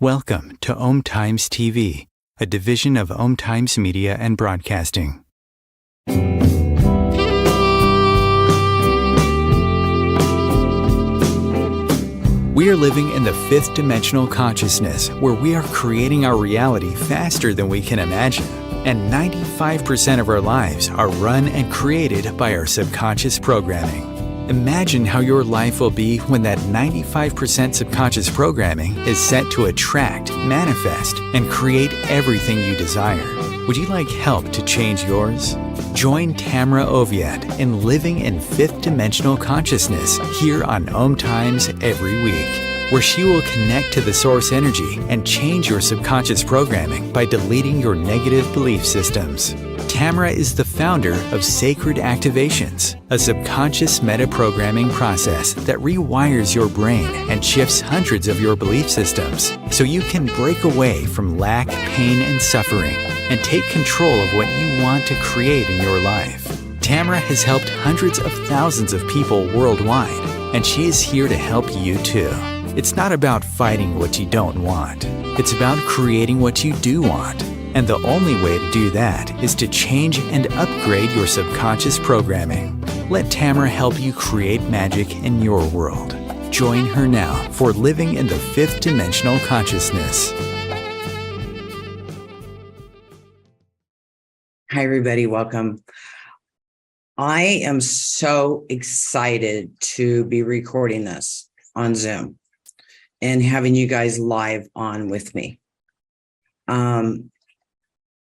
Welcome to Om Times TV, a division of Om Times Media and Broadcasting. We are living in the fifth dimensional consciousness where we are creating our reality faster than we can imagine. And 95% of our lives are run and created by our subconscious programming. Imagine how your life will be when that 95% subconscious programming is set to attract, manifest, and create everything you desire. Would you like help to change yours? Join Tamra Oviatt in Living in Fifth Dimensional Consciousness here on Om Times every week, where she will connect to the source energy and change your subconscious programming by deleting your negative belief systems. Tamra is the founder of Sacred Activations, a subconscious meta-programming process that rewires your brain and shifts hundreds of your belief systems so you can break away from lack, pain, and suffering and take control of what you want to create in your life. Tamra has helped hundreds of thousands of people worldwide, and she is here to help you too. It's not about fighting what you don't want. It's about creating what you do want. And the only way to do that is to change and upgrade your subconscious programming. Let Tamra help you create magic in your world. Join her now for Living in the Fifth Dimensional Consciousness. Hi, everybody. Welcome. I am so excited to be recording this on Zoom and having you guys live on with me.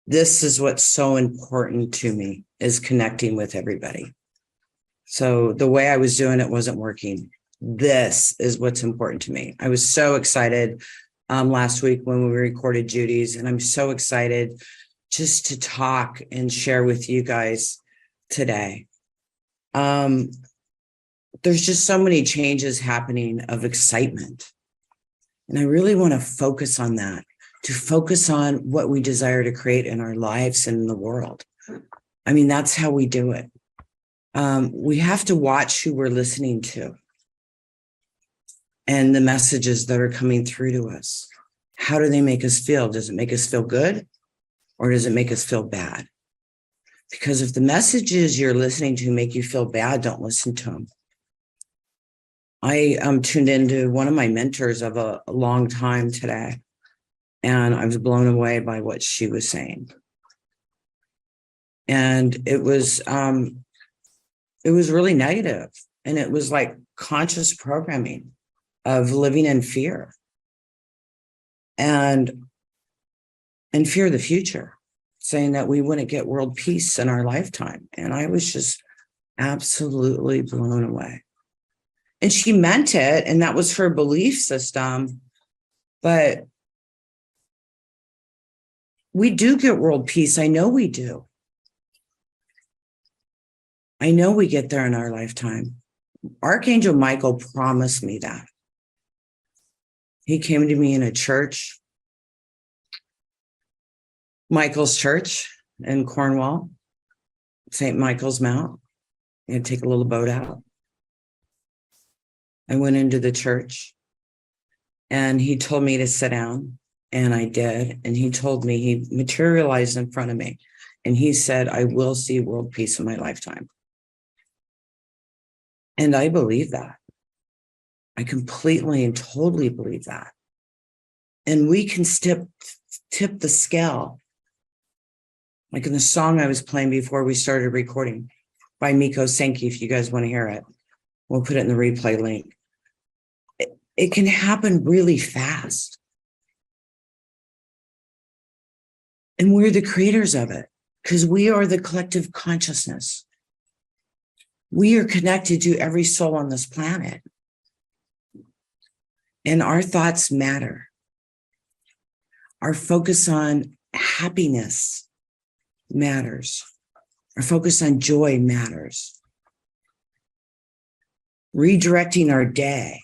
This is what's so important to me, is connecting with everybody. So the way I was doing it wasn't working. This is what's important to me. I was so excited last week when we recorded Judy's, and I'm so excited just to talk and share with you guys today. There's just so many changes happening of excitement. And I really want to focus on that, to focus on what we desire to create in our lives and in the world. I mean, that's how we do it. We have to watch who we're listening to and the messages that are coming through to us. How do they make us feel? Does it make us feel good, or does it make us feel bad? Because if the messages you're listening to make you feel bad, don't listen to them. I tuned into one of my mentors of a long time today, and I was blown away by what she was saying. And it was really negative. And it was like conscious programming of living in fear and fear of the future, saying that we wouldn't get world peace in our lifetime. And I was just absolutely blown away. And she meant it, and that was her belief system. But we do get world peace. I know we do. I know we get there in our lifetime. Archangel Michael promised me that. He came to me in a church, Michael's Church in Cornwall, St. Michael's Mount. You had to take a little boat out. I went into the church, and he told me to sit down. And I did. And he told me, he materialized in front of me. And he said, I will see world peace in my lifetime. And I believe that. I completely and totally believe that. And we can tip the scale. Like in the song I was playing before we started recording by Miko Senki, if you guys want to hear it, we'll put it in the replay link. It can happen really fast. And we're the creators of it, because we are the collective consciousness. We are connected to every soul on this planet. And our thoughts matter. Our focus on happiness matters. Our focus on joy matters. Redirecting our day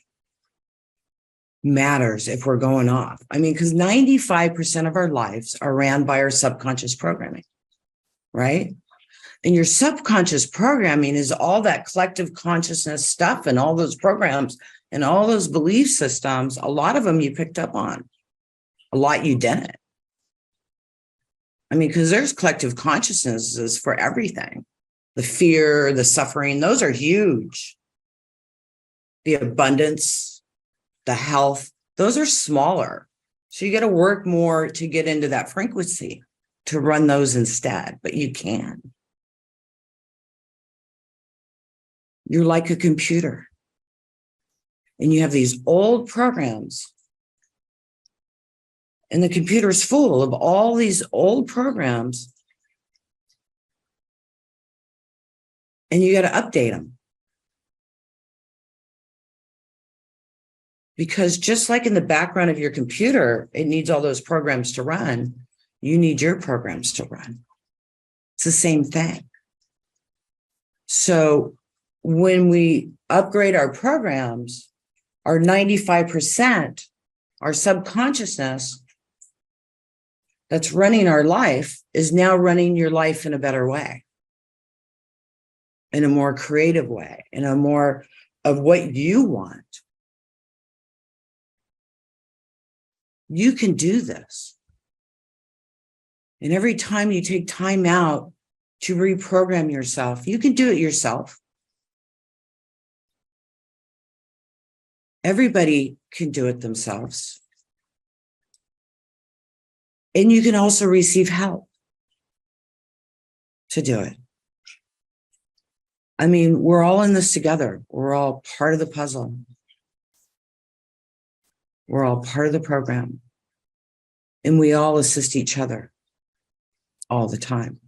matters if we're going off. I mean, because 95% of our lives are ran by our subconscious programming, right? And your subconscious programming is all that collective consciousness stuff and all those programs and all those belief systems. A lot of them you picked up on. A lot you didn't. I mean, because there's collective consciousnesses for everything. The fear, the suffering, those are huge. The abundance, the health, those are smaller. So you got to work more to get into that frequency to run those instead, but you can. You're like a computer and you have these old programs and the computer is full of all these old programs and you got to update them. Because just like in the background of your computer, it needs all those programs to run. You need your programs to run. It's the same thing. So when we upgrade our programs, our 95%, our subconsciousness that's running our life is now running your life in a better way, in a more creative way, in a more of what you want. You can do this. And every time you take time out to reprogram yourself, you can do it yourself. Everybody can do it themselves. And you can also receive help to do it. I mean, we're all in this together. We're all part of the puzzle. We're all part of the program. And we all assist each other all the time.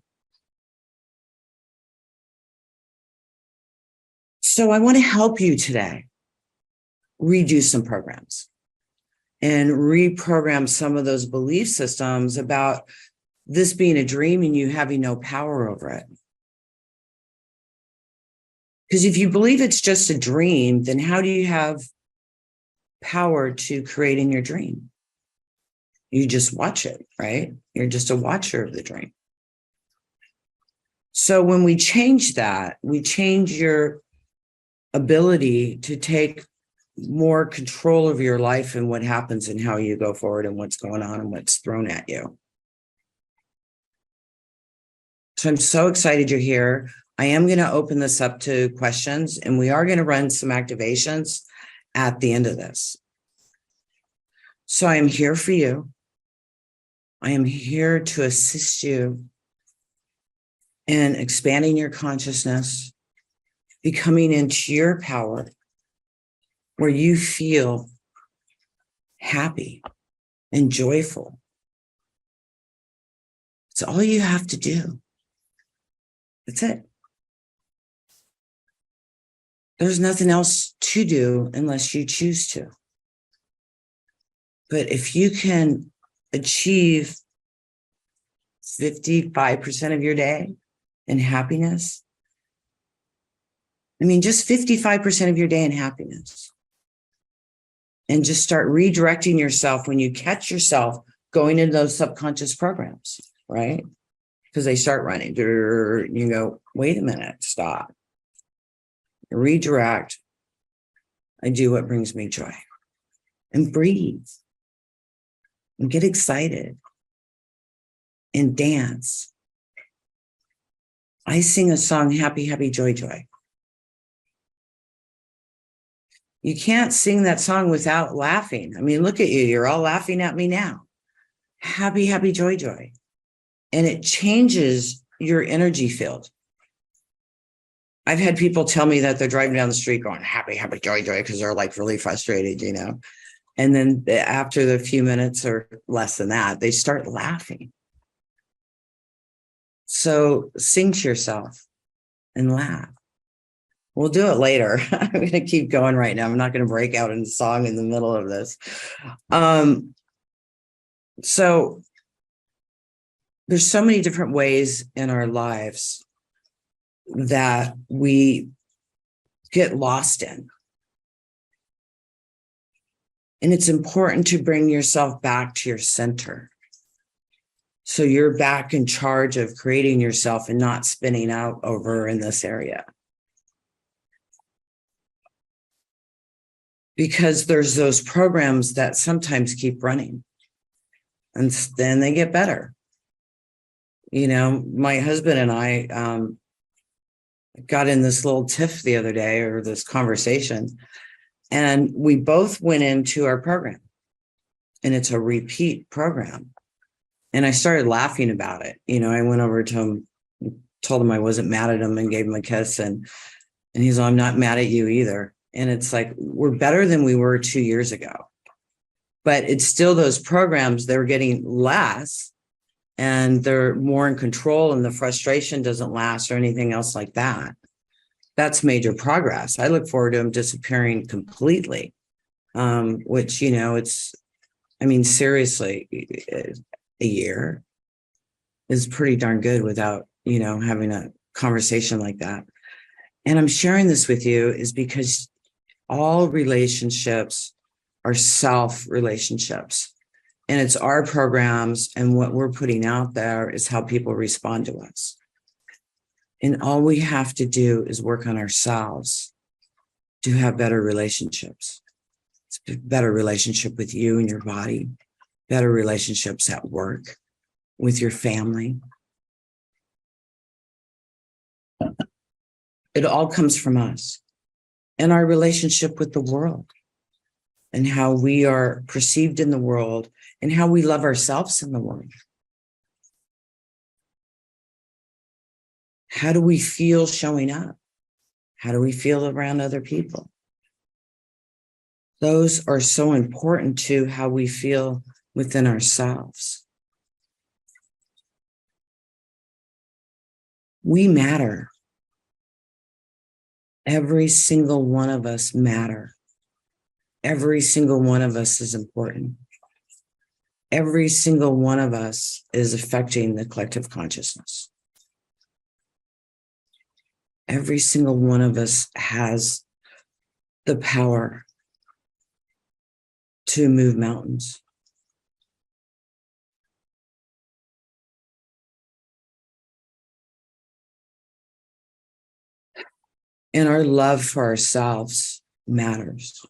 So I want to help you today redo some programs and reprogram some of those belief systems about this being a dream and you having no power over it. Because if you believe it's just a dream, then how do you have power to create in your dream? You just watch it, right? You're just a watcher of the dream. So when we change that, we change your ability to take more control of your life and what happens and how you go forward and what's going on and what's thrown at you. So I'm so excited you're here. I am going to open this up to questions and we are going to run some activations at the end of this. So I am here for you. I am here to assist you in expanding your consciousness, becoming into your power, where you feel happy and joyful. It's all you have to do. That's it. There's nothing else to do unless you choose to. But if you can achieve 55% of your day in happiness, I mean, just 55% of your day in happiness, and just start redirecting yourself when you catch yourself going into those subconscious programs, right? Because they start running. You go, wait a minute, stop. Redirect. I do what brings me joy. And breathe. And get excited. And dance. I sing a song, Happy, Happy, Joy, Joy. You can't sing that song without laughing. I mean, look at you. You're all laughing at me now. Happy, happy, joy, joy. And it changes your energy field. I've had people tell me that they're driving down the street going, happy, happy, joy, joy, because they're like really frustrated, you know. And then after the few minutes or less than that, they start laughing. So sing to yourself and laugh. We'll do it later. I'm going to keep going right now. I'm not going to break out in song in the middle of this. So there's so many different ways in our lives that we get lost in. And it's important to bring yourself back to your center. So you're back in charge of creating yourself and not spinning out over in this area. Because there's those programs that sometimes keep running. and then they get better. You know, my husband and I got in this little tiff the other day, or this conversation, and we both went into our program, and it's a repeat program. And I started laughing about it. You know, I went over to him, told him I wasn't mad at him, and gave him a kiss. And he's like, I'm not mad at you either. And it's like, we're better than we were 2 years ago. But it's still those programs, they're getting less and they're more in control, and the frustration doesn't last or anything else like that. That's major progress. I look forward to them disappearing completely, which, you know, I mean, seriously, a year is pretty darn good without, you know, having a conversation like that. And I'm sharing this with you is because all relationships are self relationships, and it's our programs, and what we're putting out there is how people respond to us. And all we have to do is work on ourselves to have better relationships. It's a better relationship with you and your body, better relationships at work, with your family. It all comes from us and our relationship with the world, and how we are perceived in the world, and how we love ourselves in the world. How do we feel showing up? How do we feel around other people? Those are so important to how we feel within ourselves. We matter. Every single one of us matter. Every single one of us is important. Every single one of us is affecting the collective consciousness. Every single one of us has the power to move mountains. And our love for ourselves matters.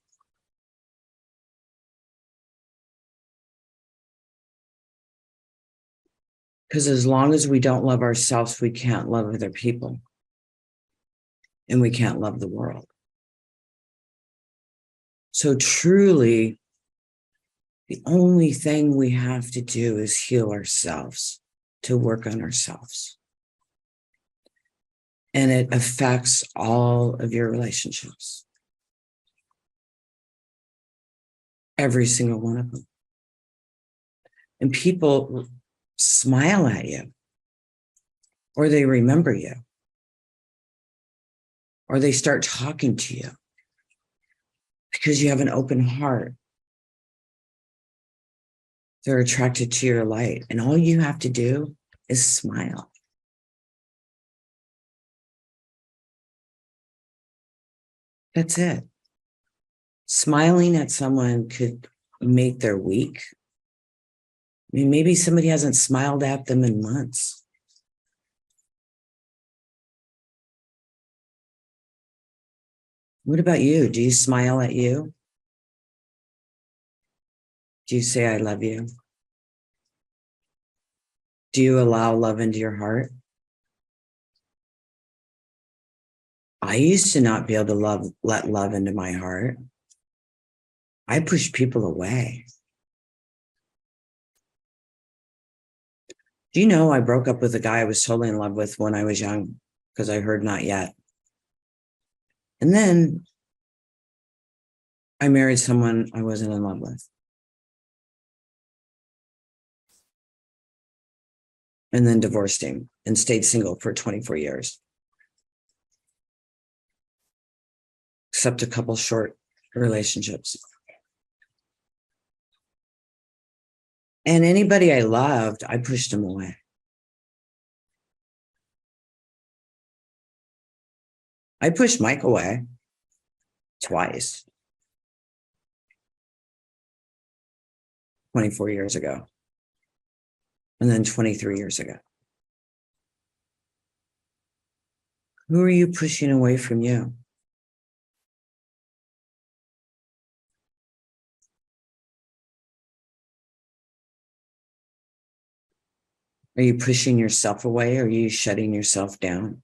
Because as long as we don't love ourselves, we can't love other people. And we can't love the world. So truly, the only thing we have to do is heal ourselves, to work on ourselves. And it affects all of your relationships. Every single one of them. And people smile at you, or they remember you, or they start talking to you because you have an open heart. They're attracted to your light, and all you have to do is smile. That's it. Smiling at someone could make their week. I mean, maybe somebody hasn't smiled at them in months. What about you? Do you smile at you? Do you say, I love you? Do you allow love into your heart? I used to not be able to let love into my heart. I pushed people away. Do you know I broke up with a guy I was totally in love with when I was young because I heard not yet. And then I married someone I wasn't in love with. And then divorced him and stayed single for 24 years. Except a couple short relationships. And anybody I loved, I pushed them away. I pushed Mike away twice. 24 years ago. And then 23 years ago. Who are you pushing away from you? Are you pushing yourself away? Or are you shutting yourself down?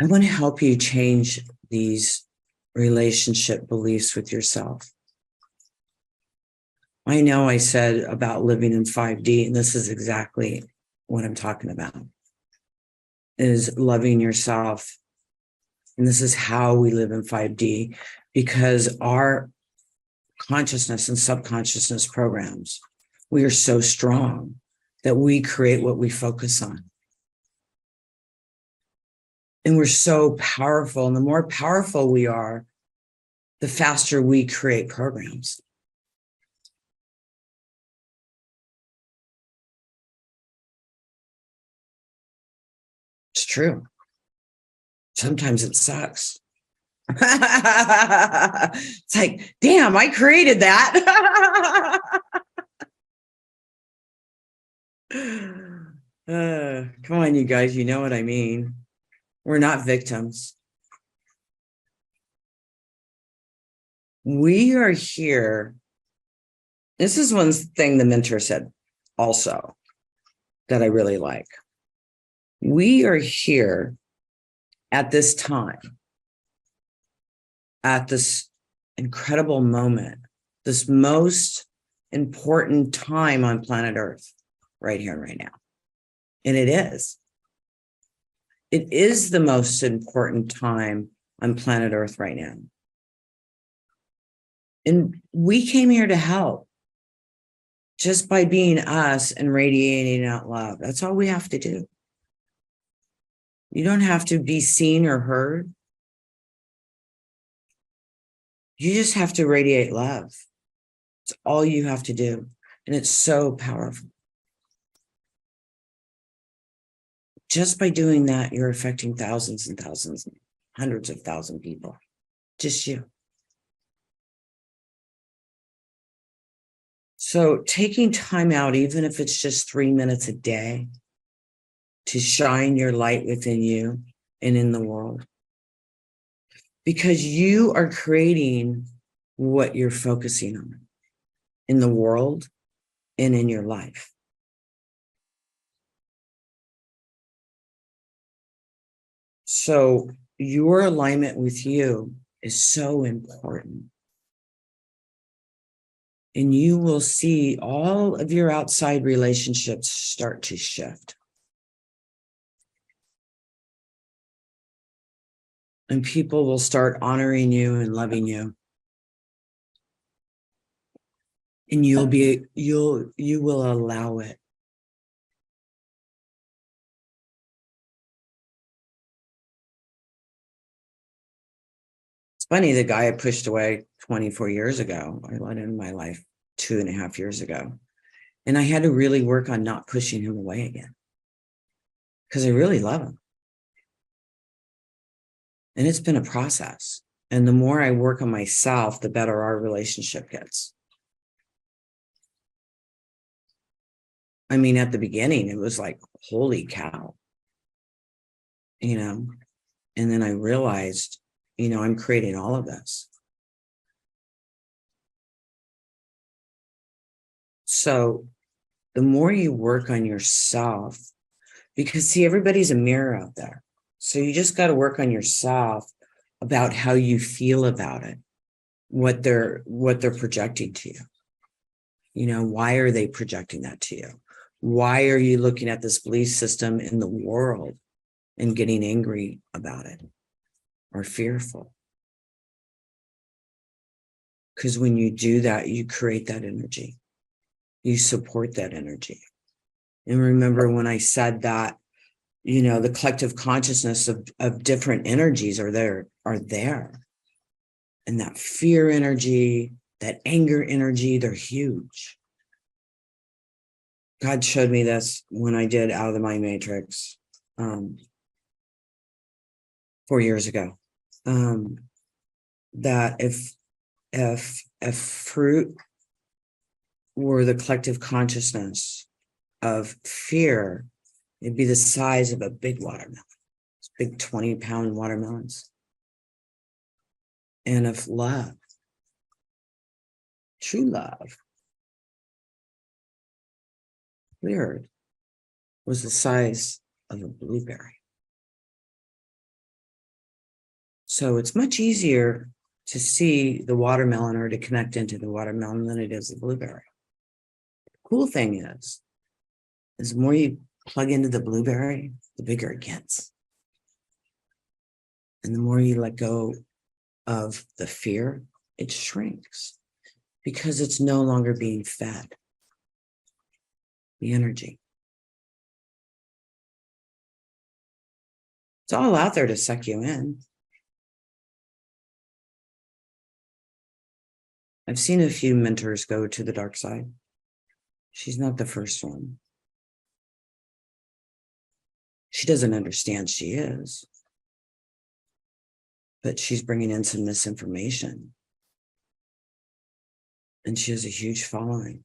I want to help you change these relationship beliefs with yourself. I know I said about living in 5D, and this is exactly what I'm talking about, is loving yourself. And this is how we live in 5D, because our consciousness and subconsciousness programs, we are so strong that we create what we focus on. And we're so powerful. And the more powerful we are, the faster we create programs. It's true. Sometimes it sucks. It's like, damn, I created that. Come on, you guys, you know what I mean. We're not victims. We are here. This is one thing the mentor said also that I really like. We are here at this time, at this incredible moment, this most important time on planet Earth, right here and right now. And it is. It is the most important time on planet Earth right now. And we came here to help just by being us and radiating out love. That's all we have to do. You don't have to be seen or heard. You just have to radiate love. It's all you have to do. And it's so powerful. Just by doing that, you're affecting thousands and thousands, hundreds of thousands of people. Just you. So taking time out, even if it's just 3 minutes a day, to shine your light within you and in the world. Because you are creating what you're focusing on in the world and in your life. So your alignment with you is so important. And you will see all of your outside relationships start to shift. And people will start honoring you and loving you. And you will allow it. It's funny, the guy I pushed away 24 years ago, I let in my life 2.5 years ago. And I had to really work on not pushing him away again, because I really love him. And it's been a process. And the more I work on myself, the better our relationship gets. I mean, at the beginning, it was like, holy cow, you know, and then I realized, you know, I'm creating all of this. So the more you work on yourself, because see, everybody's a mirror out there. So you just got to work on yourself about how you feel about it, what they're projecting to you. You know, why are they projecting that to you? Why are you looking at this belief system in the world and getting angry about it or fearful? Because when you do that, you create that energy. You support that energy. And remember when I said that, you know, the collective consciousness of different energies are there. And that fear energy, that anger energy, they're huge. God showed me this when I did Out of the Mind Matrix 4 years ago. That if fruit were the collective consciousness of fear, it'd be the size of a big watermelon. It's big 20-pound watermelons. and of love, true love, cleared, was the size of a blueberry. So it's much easier to see the watermelon or to connect into the watermelon than it is the blueberry. The cool thing is the more you plug into the blueberry, the bigger it gets. And the more you let go of the fear, it shrinks because it's no longer being fed the energy. It's all out there to suck you in. I've seen a few mentors go to the dark side. She's not the first one. She doesn't understand she is, but she's bringing in some misinformation. And she has a huge following.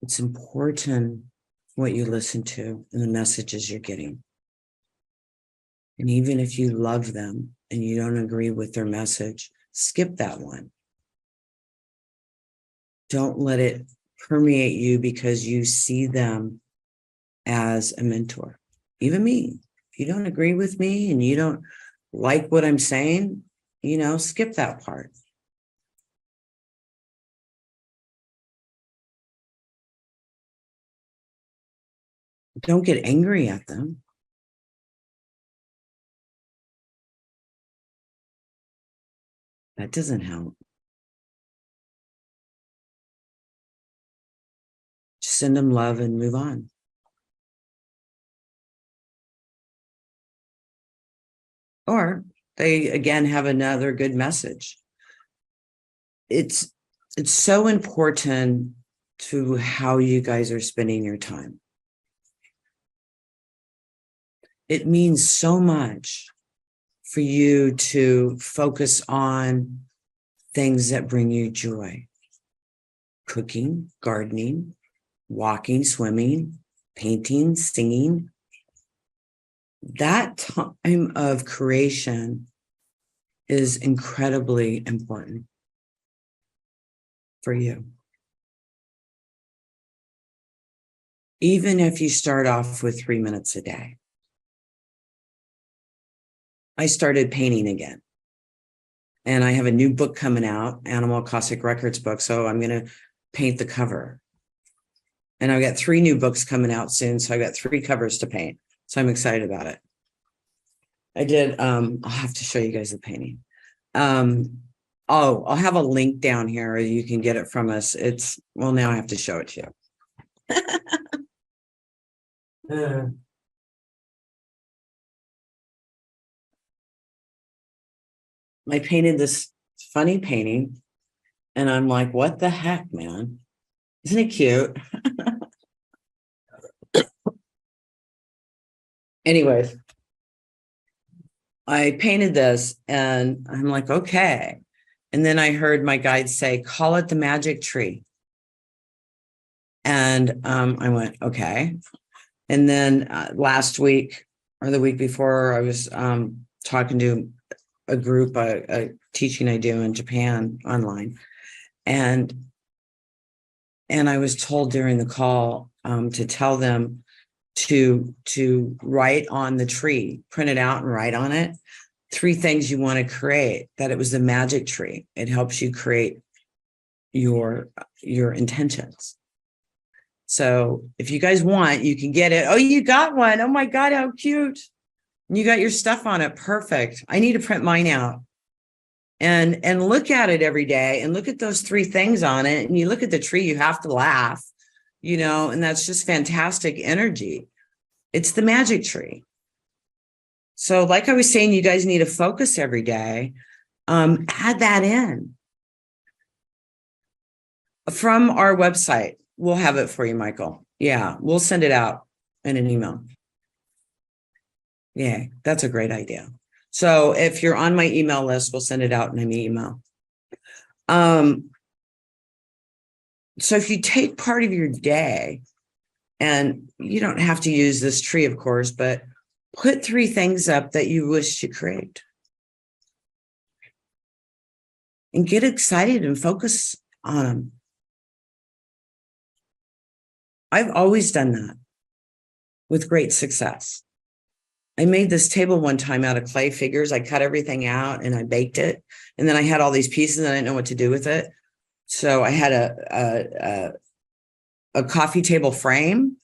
It's important what you listen to and the messages you're getting. And even if you love them and you don't agree with their message, skip that one. Don't let it permeate you because you see them as a mentor. Even me, if you don't agree with me and you don't like what I'm saying, skip that part. Don't get angry at them. That doesn't help. Just send them love and move on. Or they, again, have another good message. It's so important to how you guys are spending your time. It means so much for you to focus on things that bring you joy. Cooking, gardening, walking, swimming, painting, singing. That time of creation is incredibly important for you. Even if you start off with 3 minutes a day. I started painting again. And I have a new book coming out, Animal Cosmic Records book. So I'm going to paint the cover. And I've got 3 new books coming out soon. So I've got 3 covers to paint. So I'm excited about it. I did, I'll have to show you guys the painting. I'll have a link down here. You can get it from us. Now I have to show it to you. I painted this funny painting and I'm like, what the heck, man? Isn't it cute? Anyways, I painted this and I'm like, okay. And then I heard my guide say, call it the magic tree. And I went, okay. And then last week or the week before, I was talking to a group, a teaching I do in Japan online. And I was told during the call to tell them to write on the tree, print it out and write on it 3 things you want to create, that it was the magic tree. It helps you create your intentions. So if you guys want, you can get it. Oh, you got one. Oh my God, how cute. You got your stuff on it. Perfect. I need to print mine out and look at it every day and look at those 3 things on it. And you look at the tree, you have to laugh, and that's just fantastic energy. It's the magic tree. So like I was saying, you guys need to focus every day. Add that in from our website. We'll have it for you, Michael. Yeah, we'll send it out in an email. Yeah, that's a great idea. So if you're on my email list, we'll send it out in an email. So if you take part of your day, and you don't have to use this tree, of course, but put 3 things up that you wish to create. and get excited and focus on them. I've always done that with great success. I made this table one time out of clay figures. I cut everything out and I baked it. And then I had all these pieces and I didn't know what to do with it. So I had a coffee table frame,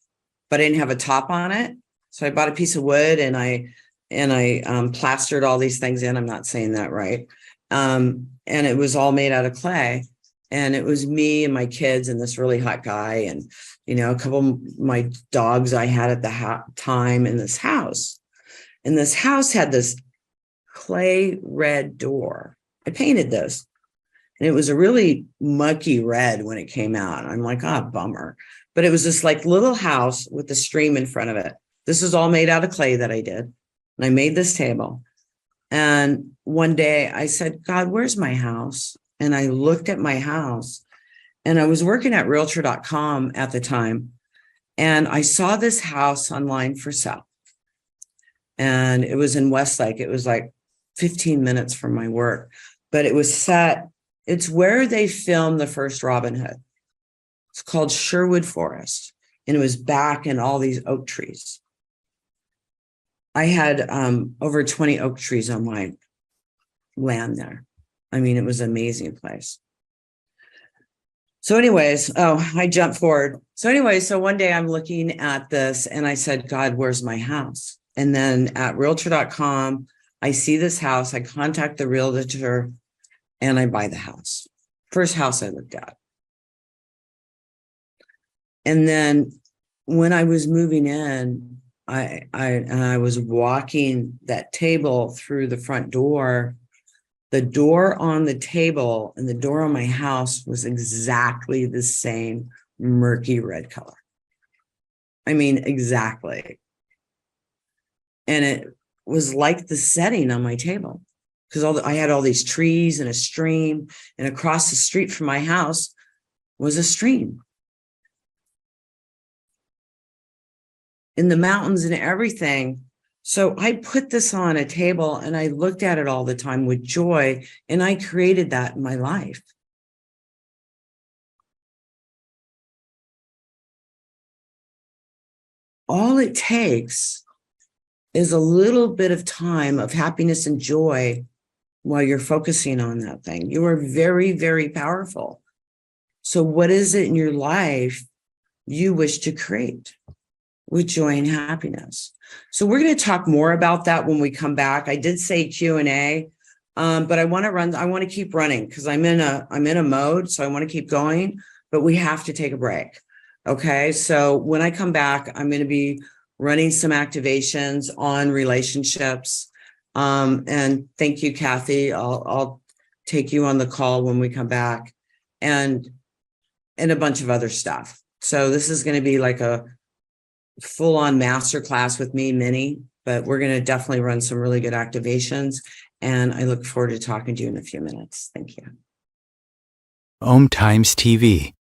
but I didn't have a top on it. So I bought a piece of wood and I plastered all these things in. I'm not saying that right. And it was all made out of clay. And it was me and my kids and this really hot guy and, you know, a couple of my dogs I had at the time in this house. And this house had this clay red door. I painted this. And it was a really mucky red when it came out. I'm like, oh, bummer. But it was this like little house with a stream in front of it. This is all made out of clay that I did. And I made this table. And one day I said, God, where's my house? And I looked at my house and I was working at realtor.com at the time. And I saw this house online for sale. And it was in Westlake. It was like 15 minutes from my work, but it was set. It's where they filmed the first Robin Hood. It's called Sherwood Forest. And it was back in all these oak trees. I had over 20 oak trees on my land there. I mean, it was an amazing place. So anyways, I jumped forward. So one day I'm looking at this and I said, God, where's my house? And then at realtor.com, I see this house. I contact the realtor and I buy the house. First house I looked at. And then when I was moving in, I was walking that table through the front door. The door on the table and the door on my house was exactly the same murky red color. I mean, exactly. And it was like the setting on my table because I had all these trees and a stream, and across the street from my house was a stream. In the mountains and everything. So I put this on a table and I looked at it all the time with joy, and I created that in my life. All it takes is a little bit of time of happiness and joy while you're focusing on that thing. You are very, very powerful. So what is it in your life you wish to create with joy and happiness? So we're going to talk more about that when we come back. I did say Q&A, but I want to keep running because I'm in a mode. So I want to keep going, but we have to take a break. Okay. So when I come back, I'm going to be running some activations on relationships. And thank you, Kathy. I'll take you on the call when we come back, and a bunch of other stuff. So this is going to be like a full-on masterclass with me, Minnie, but we're going to definitely run some really good activations. And I look forward to talking to you in a few minutes. Thank you. Om Times TV.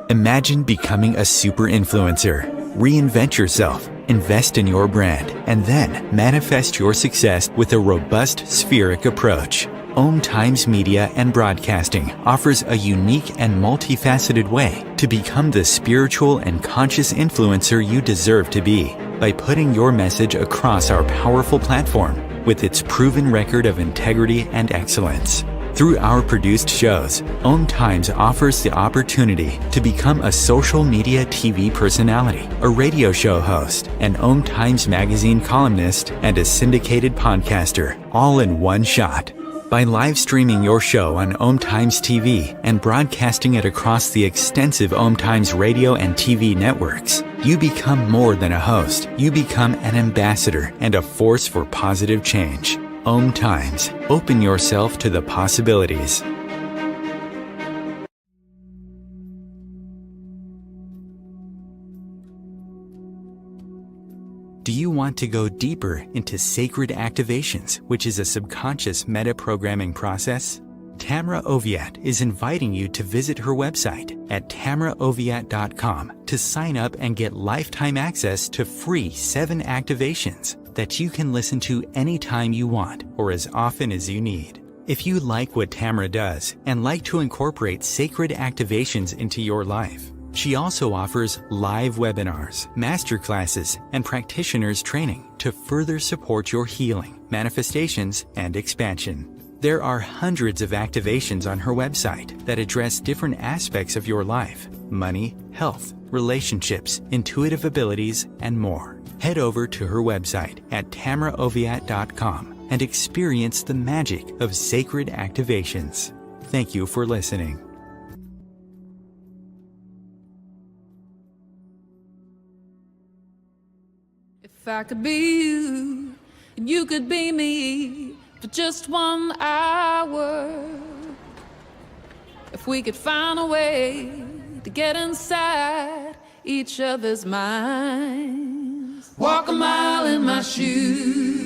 Imagine becoming a super influencer. Reinvent yourself, invest in your brand, and then manifest your success with a robust spheric approach. Om Times Media and Broadcasting offers a unique and multifaceted way to become the spiritual and conscious influencer you deserve to be by putting your message across our powerful platform with its proven record of integrity and excellence. Through our produced shows, Om Times offers the opportunity to become a social media TV personality, a radio show host, an Om Times magazine columnist, and a syndicated podcaster, all in one shot. By live streaming your show on Om Times TV and broadcasting it across the extensive Om Times radio and TV networks, you become more than a host. You become an ambassador and a force for positive change. Om Times. Open yourself to the possibilities. Do you want to go deeper into sacred activations, which is a subconscious meta-programming process? Tamra Oviatt is inviting you to visit her website at tamraoviatt.com to sign up and get lifetime access to free 7 activations that you can listen to anytime you want or as often as you need. If you like what Tamra does and like to incorporate sacred activations into your life, she also offers live webinars, masterclasses, and practitioners training to further support your healing, manifestations, and expansion. There are hundreds of activations on her website that address different aspects of your life: money, health, relationships, intuitive abilities, and more. Head over to her website at tamraoviatt.com and experience the magic of sacred activations. Thank you for listening. If I could be you, and you could be me for just 1 hour. If we could find a way to get inside each other's minds. Walk a mile in my shoes.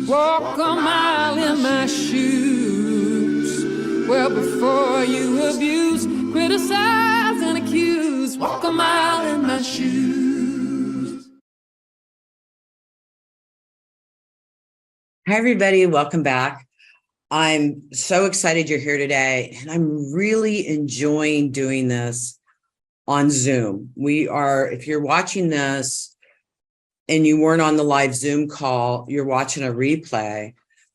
Walk a mile in my shoes. Well, before you abuse, criticize, and accuse. Walk a mile in my shoes. Hi, everybody. Welcome back. I'm so excited you're here today, and I'm really enjoying doing this on Zoom. If you're watching this and you weren't on the live Zoom call, you're watching a replay.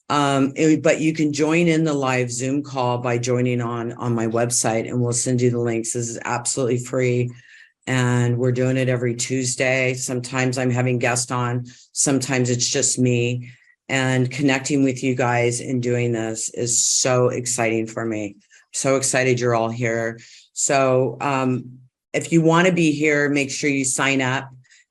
But you can join in the live Zoom call by joining on my website, and we'll send you the links. This is absolutely free. And we're doing it every Tuesday. Sometimes I'm having guests on, sometimes it's just me. And connecting with you guys and doing this is so exciting for me. So excited you're all here. So if you want to be here, make sure you sign up,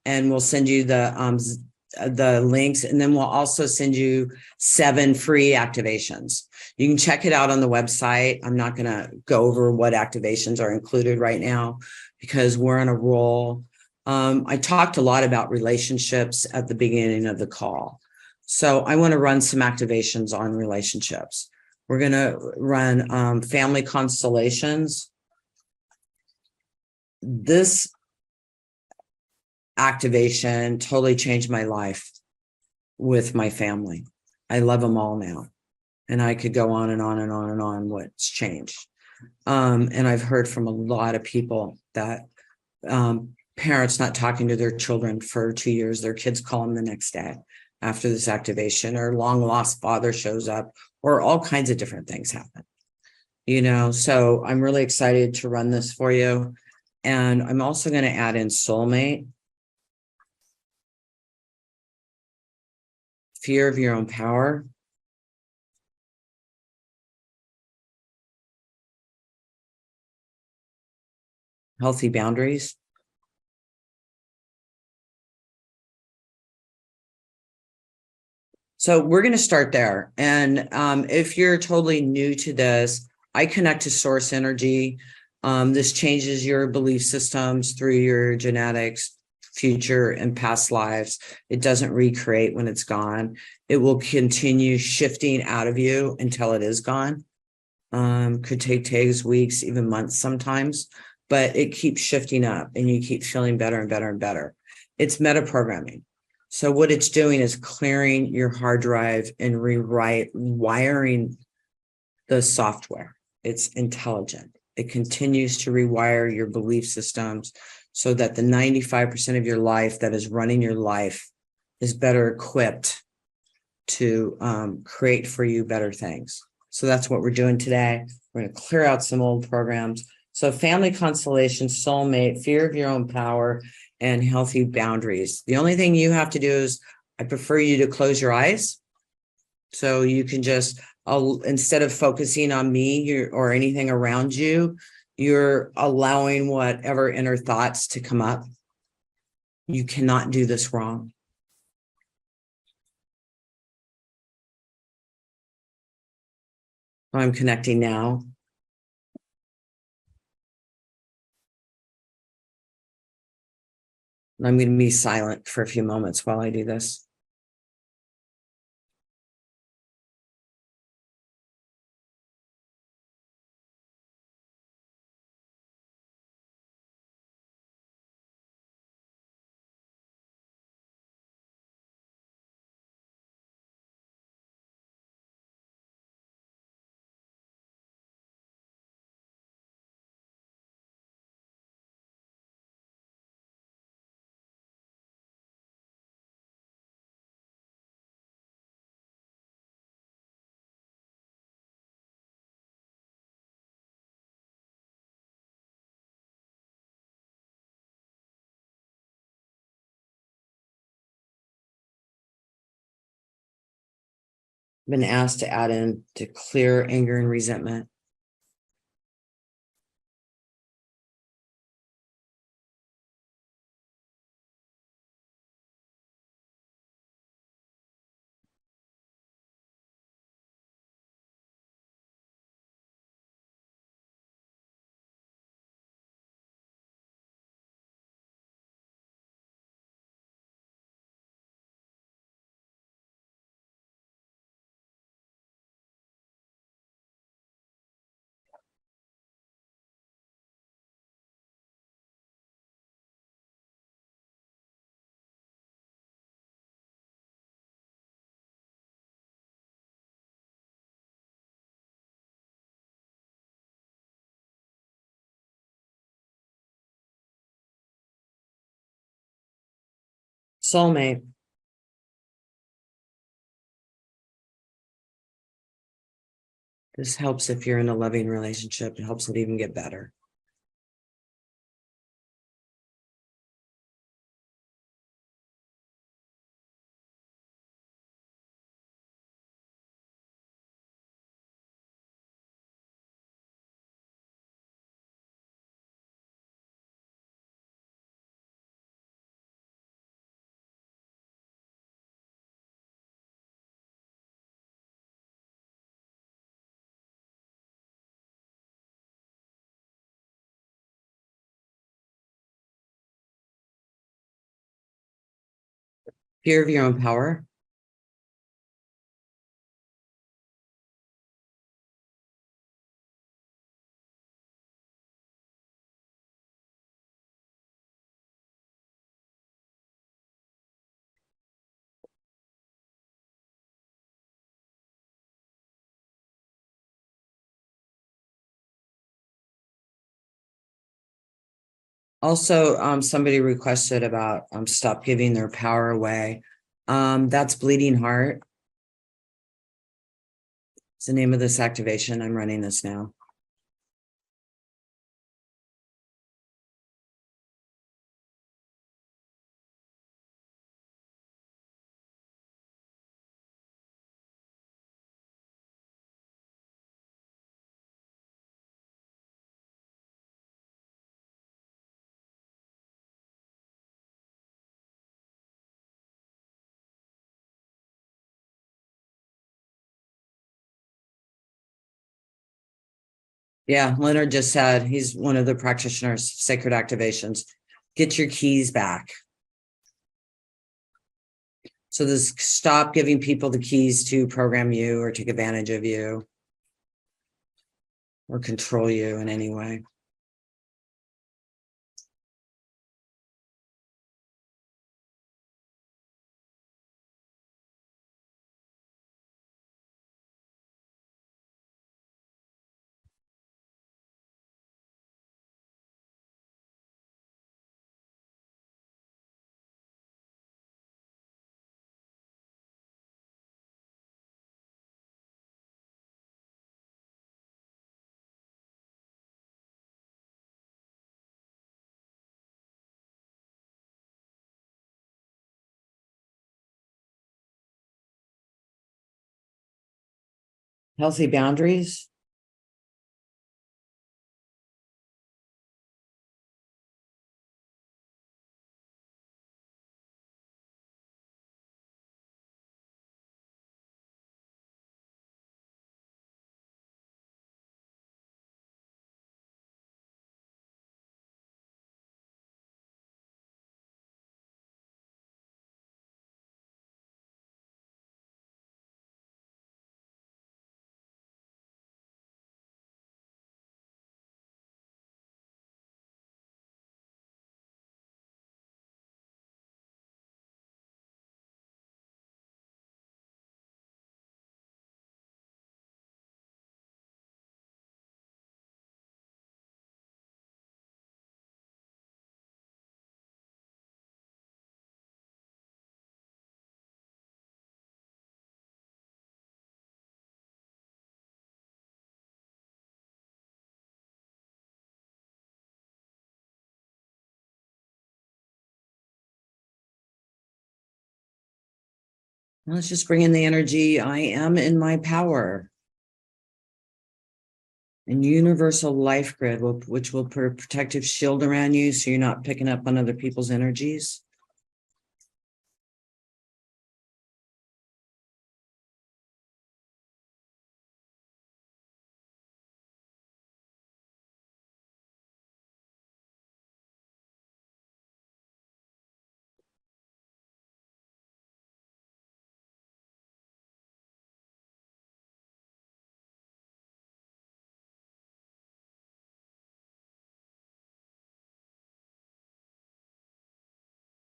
and we'll send you the links. And then we'll also send you 7 free activations. You can check it out on the website. I'm not going to go over what activations are included right now because we're on a roll. I talked a lot about relationships at the beginning of the call. So I want to run some activations on relationships. We're going to run family constellations. This activation totally changed my life with my family. I love them all now. And I could go on and on and on and on what's changed. And I've heard from a lot of people that parents not talking to their children for 2 years, their kids call them the next day after this activation, or long lost father shows up, or all kinds of different things happen. So I'm really excited to run this for you. And I'm also going to add in Soulmate, fear of your own power, healthy boundaries, so we're going to start there. And if you're totally new to this, I connect to source energy. This changes your belief systems through your genetics, future and past lives. It doesn't recreate when it's gone. It will continue shifting out of you until it is gone. Could take days, weeks, even months sometimes, but it keeps shifting up and you keep feeling better and better and better. It's metaprogramming. So what it's doing is clearing your hard drive and wiring the software. It's intelligent. It continues to rewire your belief systems so that the 95% of your life that is running your life is better equipped to create for you better things. So that's what we're doing today. We're going to clear out some old programs. So family constellation, soulmate, fear of your own power, and healthy boundaries. The only thing you have to do is I prefer you to close your eyes. So you can just, instead of focusing on me or anything around you, you're allowing whatever inner thoughts to come up. You cannot do this wrong. I'm connecting now. I'm going to be silent for a few moments while I do this. Been asked to add in to clear anger and resentment. Soulmate. This helps if you're in a loving relationship. It helps it even get better. Fear of your own power. Also, somebody requested about stop giving their power away. That's bleeding heart. It's the name of this activation. I'm running this now. Yeah, Leonard just said he's one of the practitioners, sacred activations. Get your keys back. So this stop giving people the keys to program you or take advantage of you or control you in any way. Healthy boundaries. Let's just bring in the energy. I am in my power. And universal life grid, which will put a protective shield around you so you're not picking up on other people's energies.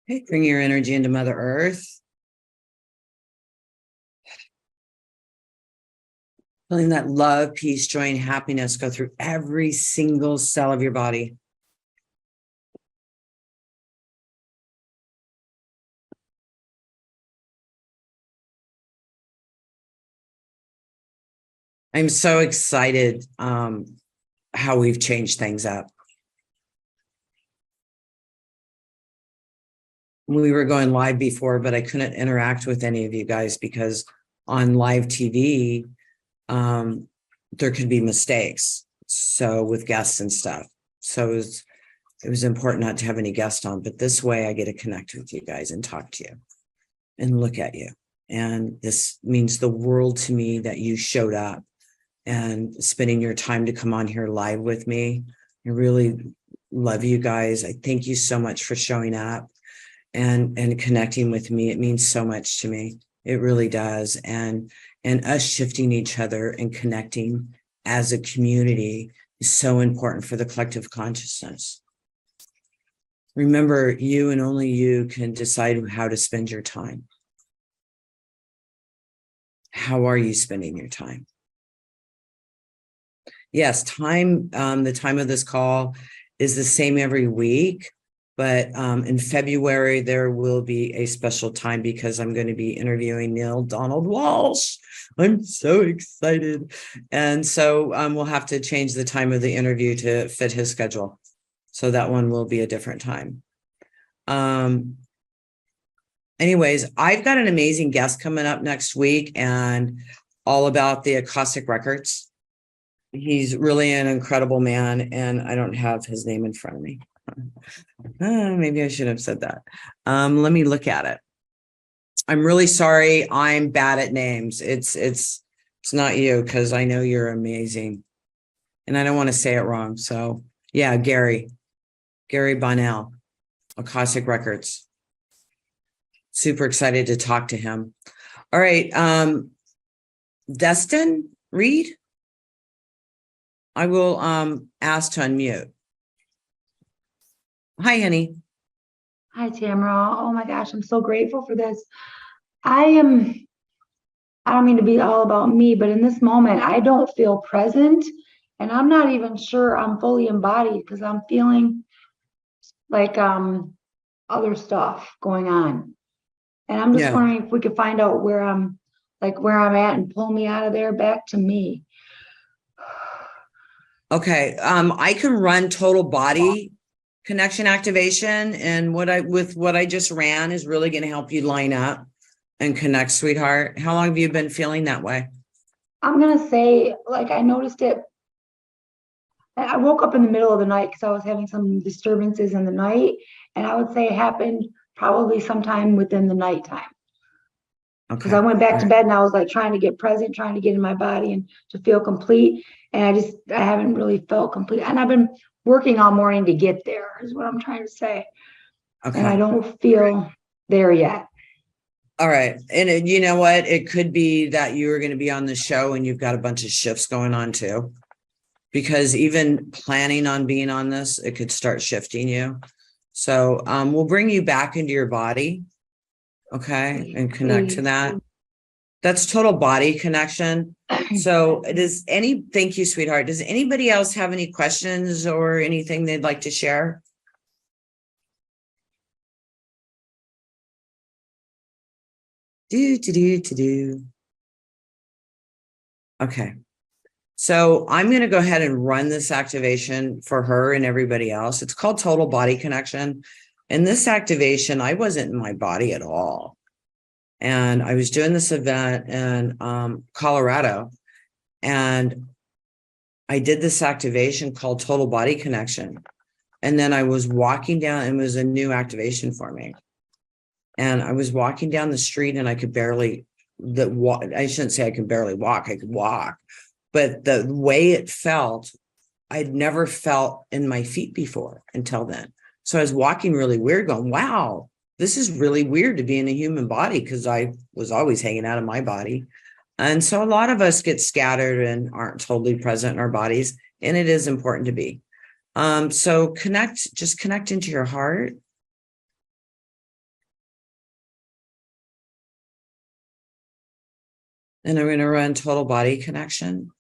Okay, bring your energy into Mother Earth. Feeling that love, peace, joy, and happiness go through every single cell of your body. I'm so excited how we've changed things up. We were going live before, but I couldn't interact with any of you guys because on live TV, there could be mistakes. So with guests and stuff. So it was important not to have any guests on, but this way I get to connect with you guys and talk to you and look at you. And this means the world to me that you showed up and spending your time to come on here live with me. I really love you guys. I thank you so much for showing up and connecting with me. It means so much to me. It really does. And us shifting each other and connecting as a community is so important for the collective consciousness. Remember, you and only you can decide how to spend your time. How are you spending your time? Yes, time, the time of this call is the same every week, but in February, there will be a special time because I'm going to be interviewing Neil Donald Walsh. I'm so excited. And so we'll have to change the time of the interview to fit his schedule. So that one will be a different time. Anyways, I've got an amazing guest coming up next week and all about the Akashic Records. He's really an incredible man, and I don't have his name in front of me. Maybe I should have said that. Let me look at it. I'm really sorry. I'm bad at names. It's not you, because I know you're amazing, and I don't want to say it wrong. So yeah, Gary Bonnell, Akashic Records. Super excited to talk to him. All right, Destin Reed. I will ask to unmute. Hi, honey. Hi, Tamra. Oh my gosh, I'm so grateful for this. I don't mean to be all about me, but in this moment, I don't feel present, and I'm not even sure I'm fully embodied because I'm feeling like other stuff going on. And I'm just wondering if we could find out where I'm at and pull me out of there back to me. Okay, I can run total body connection activation, and what I just ran is really going to help you line up and connect, sweetheart. How long have you been feeling that way? I'm gonna say, like, I noticed it. I woke up in the middle of the night because I was having some disturbances in the night, and I would say it happened probably sometime within the nighttime. Because I went back to bed and I was like trying to get present, trying to get in my body and to feel complete. And I haven't really felt complete. And I've been working all morning to get there, is what I'm trying to say. Okay. And I don't feel there yet. All right. And you know what? It could be that you are going to be on the show and you've got a bunch of shifts going on too. Because even planning on being on this, it could start shifting you. So we'll bring you back into your body. Okay. And connect to that. That's total body connection. So thank you, sweetheart. Does anybody else have any questions or anything they'd like to share? Okay. So I'm going to go ahead and run this activation for her and everybody else. It's called total body connection. And this activation, I wasn't in my body at all. And I was doing this event in Colorado, and I did this activation called Total Body Connection. And then I was walking down, and it was a new activation for me. And I was walking down the street, and I could barely I shouldn't say I could barely walk. I could walk, but the way it felt, I'd never felt in my feet before until then. So I was walking really weird, going, wow, this is really weird to be in a human body, because I was always hanging out of my body. And so a lot of us get scattered and aren't totally present in our bodies. And it is important to be. So just connect into your heart. And I'm going to run total body connection.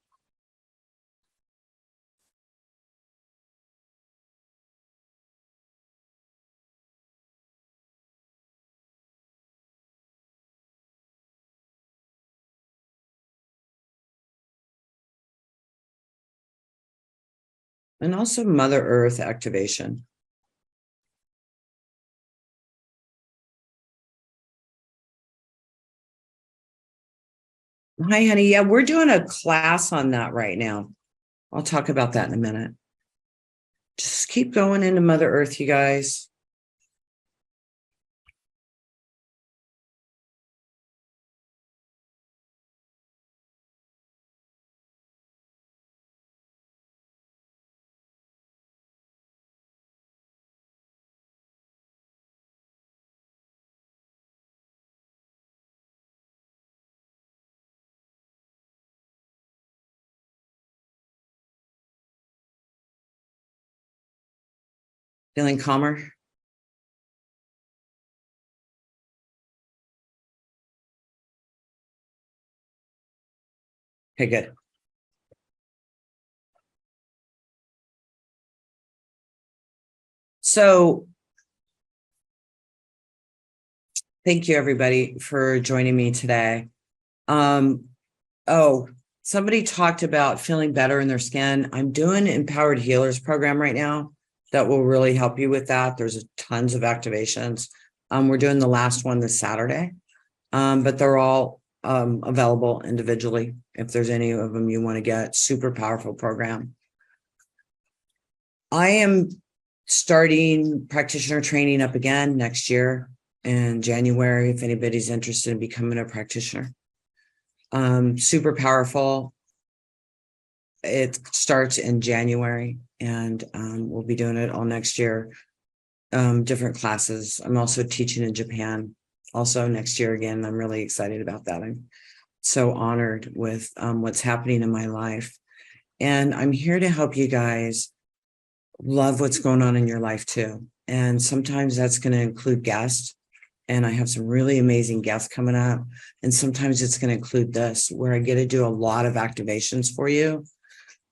And also Mother Earth activation. Hi, honey. Yeah, we're doing a class on that right now. I'll talk about that in a minute. Just keep going into Mother Earth, you guys. Feeling calmer? Okay, good. So thank you, everybody, for joining me today. Somebody talked about feeling better in their skin. I'm doing Empowered Healers program right now that will really help you with that. There's tons of activations. We're doing the last one this Saturday, but they're all available individually. If there's any of them you want to get, super powerful program. I am starting practitioner training up again next year in January, if anybody's interested in becoming a practitioner. Super powerful. It starts in January, and we'll be doing it all next year. Different classes. I'm also teaching in Japan also next year again. I'm really excited about that. I'm so honored with what's happening in my life. And I'm here to help you guys love what's going on in your life too. And sometimes that's going to include guests. And I have some really amazing guests coming up. And sometimes it's going to include this, where I get to do a lot of activations for you.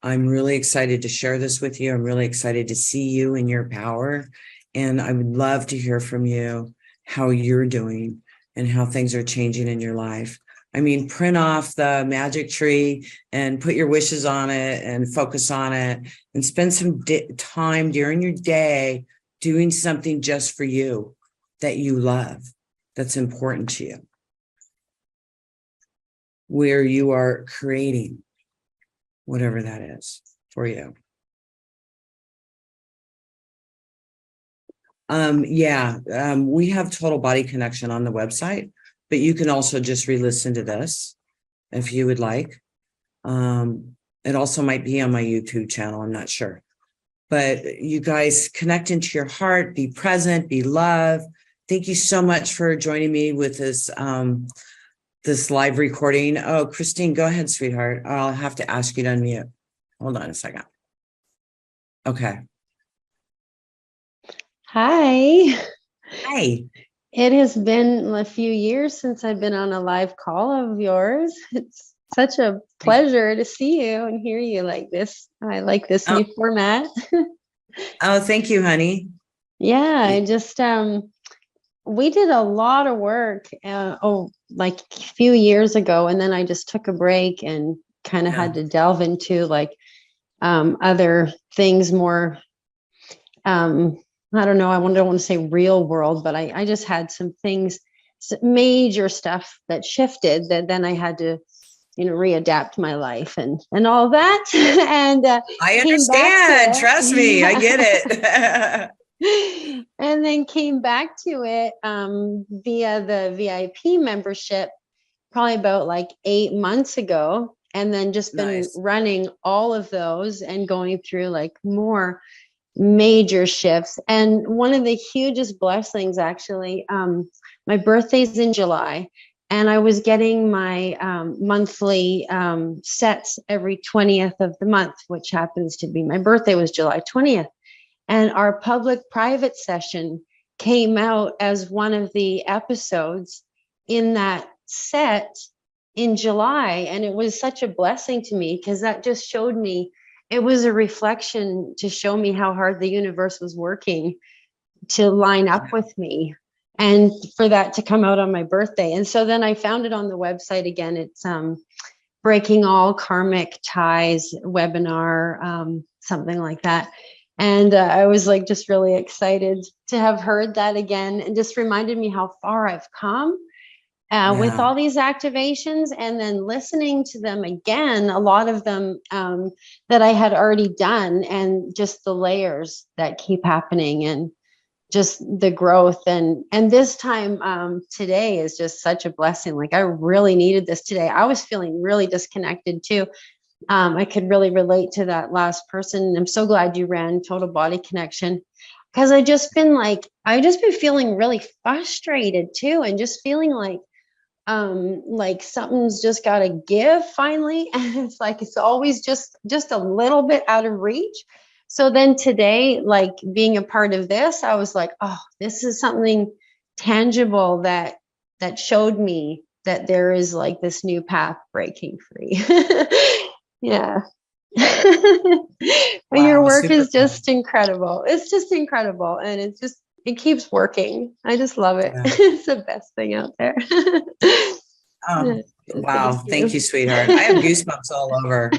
I'm really excited to share this with you. I'm really excited to see you in your power. And I would love to hear from you how you're doing and how things are changing in your life. I mean, print off the magic tree and put your wishes on it and focus on it, and spend some time during your day doing something just for you that you love, that's important to you, where you are creating whatever that is for you. We have Total Body Connection on the website, but you can also just re-listen to this if you would like. It also might be on my YouTube channel, I'm not sure. But you guys connect into your heart, be present, be loved. Thank you so much for joining me with this this live recording. Oh, Christine, go ahead, sweetheart. I'll have to ask you to unmute. Hold on a second. Okay. Hi. Hi. It has been a few years since I've been on a live call of yours. It's such a pleasure to see you and hear you like this. I like this new format. Oh, thank you, honey. Yeah, I just we did a lot of work like a few years ago, and then I just took a break and kind of had to delve into like other things more I don't know, don't want to say real world, but I just had some things, major stuff that shifted, that then I had to, readapt my life and all that. And I came back to understand. it. Trust me, I get it. And then came back to it via the VIP membership probably about like 8 months ago. And then just been Nice. running all of those and going through like more major shifts. And one of the hugest blessings, actually, my birthday's in July, and I was getting my monthly sets every 20th of the month, which happens to be my birthday was July 20th. And our public-private session came out as one of the episodes in that set in July. And it was such a blessing to me, because that just showed me, it was a reflection to show me how hard the universe was working to line up with me, and for that to come out on my birthday. And so then I found it on the website again. It's Breaking All Karmic Ties webinar, something like that. And I was like just really excited to have heard that again, and just reminded me how far I've come with all these activations, and then listening to them again, a lot of them that I had already done, and just the layers that keep happening, and just the growth. And this time today is just such a blessing. Like, I really needed this today. I was feeling really disconnected too. I could really relate to that last person. I'm so glad you ran Total Body Connection, because I just been feeling really frustrated too, and just feeling like something's just got to give finally. And it's like, it's always just a little bit out of reach. So then today, like being a part of this, I was like, oh, this is something tangible that showed me that there is like this new path breaking free. Yeah. But your work is just incredible. It's just incredible. And it keeps working. I just love it. Yeah. It's the best thing out there. Wow. Thank you, sweetheart. I have goosebumps all over.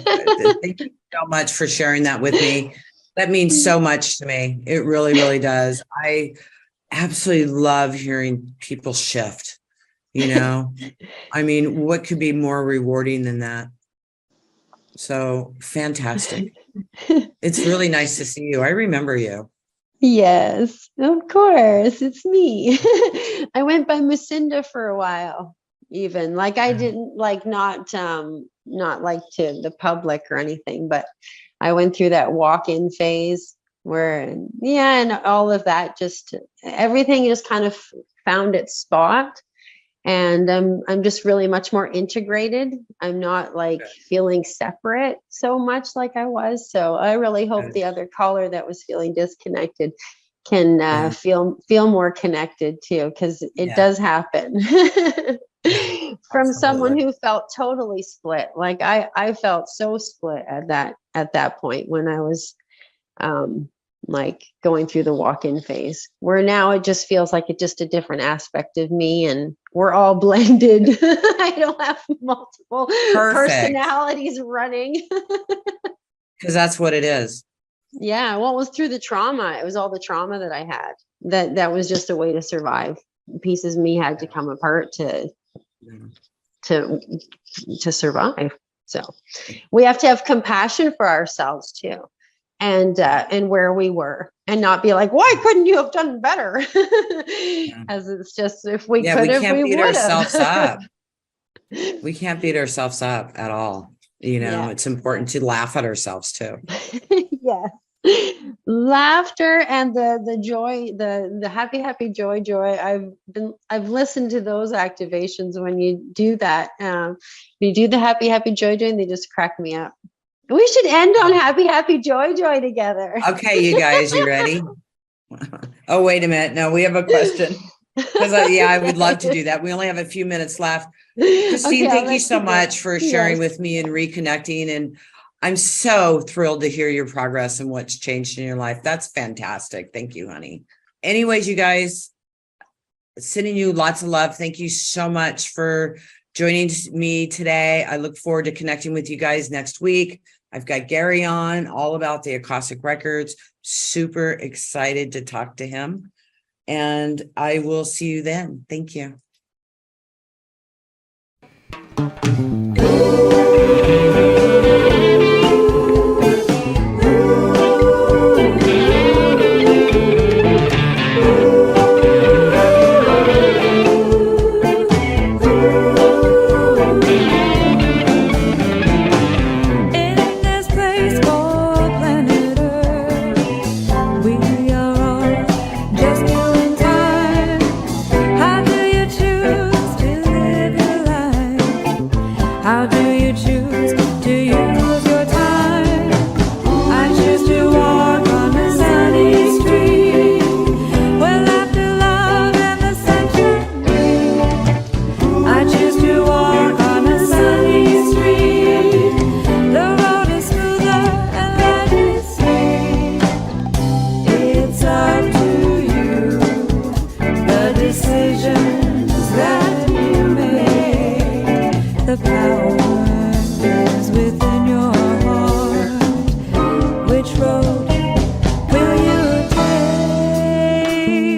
Thank you so much for sharing that with me. That means so much to me. It really, really does. I absolutely love hearing people shift, I mean, what could be more rewarding than that? So fantastic. It's really nice to see you. I remember you. Yes, of course. It's me. I went by Musinda for a while, even. Like, I didn't not like to the public or anything, but I went through that walk-in phase where, and all of that, just everything just kind of found its spot. And I'm just really much more integrated. I'm not feeling separate so much like I was. So I really hope the other caller that was feeling disconnected can feel more connected too, because it does happen. From someone who felt totally split. Like I felt so split at that point when I was going through the walk-in phase, where now it just feels like it's just a different aspect of me, and we're all blended. I don't have multiple personalities running. Because that's what it is. Yeah. Well, it was through the trauma. It was all the trauma that I had. That was just a way to survive. Pieces of me had to come apart to survive. So we have to have compassion for ourselves too. And where we were, and not be like, why couldn't you have done better? As it's just, if we could have, we beat would ourselves have. up. We can't beat ourselves up at all. It's important to laugh at ourselves too. Yeah. Laughter and the joy, the happy joy. I've listened to those activations when you do that. You do the happy joy, and they just crack me up. We should end on happy joy together. Okay, you guys, you ready? Oh, wait a minute. No, we have a question. Because I would love to do that. We only have a few minutes left. Christine, thank you so much for sharing with me and reconnecting. And I'm so thrilled to hear your progress and what's changed in your life. That's fantastic. Thank you, honey. Anyways, you guys, sending you lots of love. Thank you so much for joining me today. I look forward to connecting with you guys next week. I've got Gary on, all about the Akashic Records. Super excited to talk to him. And I will see you then. Thank you. of how